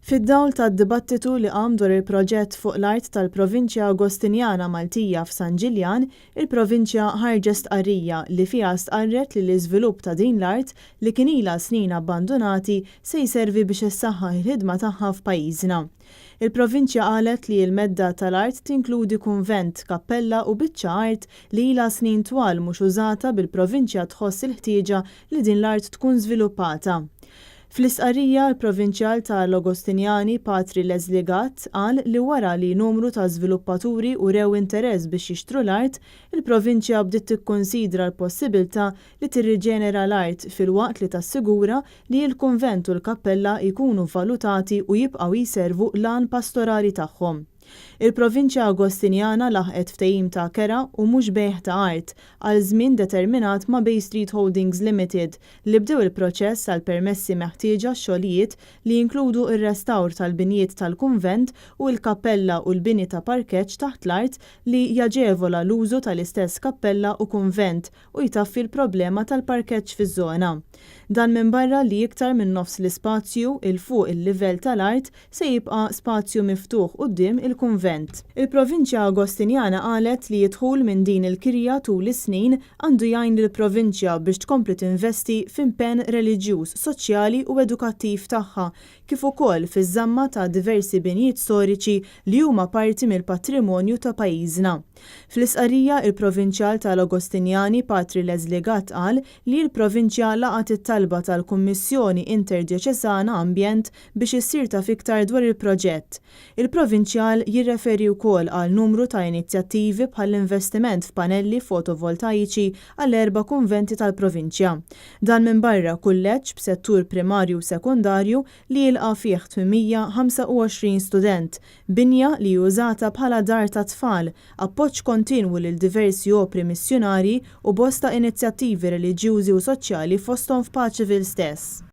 Fid-dawl tad-dibattitu li qam dwar il-proġett fuq l-art tal-Provinċja Agostinjana Maltija f'San Ġiljan, il-Provinċja ħarġet stqarrija li fiha stqarret li l-iżvilupp ta' din l-art li kien ilha snin abbandonati se jservi biex issaħħaħ il-ħidma tagħha f'pajjiżna. Il-Provinċja qalet li l-medda tal-art tinkludi kunvent, kappella u biċċa art li ilha snin twal mhux użata bil-Provinċja tħoss il-ħtieġa li din l-art tkun żviluppata. Fl-istqarrija l-Provinċjal tal-Agostinjani Patri Leslie Gatt qal li wara li numru ta' żviluppaturi urew interess biex jixtru l-art, il-Provinċja bdiet tikkunsidra l-possibilità li tirriġenera l-art filwaqt li tassigura li l-kunvent u l-kappella jkunu valutati u jibqgħu jservu l-għan pastorali tagħhom. Il-Provinċja Agostinjana laħqet ftehim ta' kera u mhux bejgħ ta' art għal żmien determinat ma' Bay Street Holdings Limited li bdew il-proċess għal permessi meħtieġa xogħlijiet li jinkludu r-restawr tal-binjiet tal-kunvent u l-kappella u l-bini ta' parkeġġ taħt l-art li jaġevola l-użu tal-istess kappella u kunvent u jtaffi l-problema tal-parkeġġ fiż-żona. Dan minbarra li iktar minn nofs l-ispazju il fuq il-livell tal-art se jibqa' spazju miftuħ quddiem il-kunvent. Il-Provinċja Agostinjana qalet li jidħul minn din il-kirja tul is-snin għandu jgħin lill-Provinċja biex tkompli tinvesti f'impenn reliġjuż, soċjali u edukattiv tagħha, kif ukoll fiż-żamma ta' diversi binjiet storiċi li huma parti mill-patrimonju ta' pajjiżna. Fl-isqarrija il-Provinċjal tal-Agostinjani Patri Leslie Gatt qal li l-Provinċja laqgħet it-talba tal-Kummissjoni Interdjaċesana Ambjent biex issir taf iktar dwar il-proġett. Il-Provinċjal jirreferi wkoll għal numru ta' inizjattivi bħall-investiment f'panelli fotovoltaiċi għall-4 kunventi tal-Provinċja. Dan minbarra kulleġġ b'settur primarju u sekundarju li jilqa' fih 825 student, binja li użata bħala dar ta' tfal, appoġġ kontinwu lil diversi opri missjonarji u bosta inizjattivi reliġjużi u soċjali fosthom f'Paċeville stess.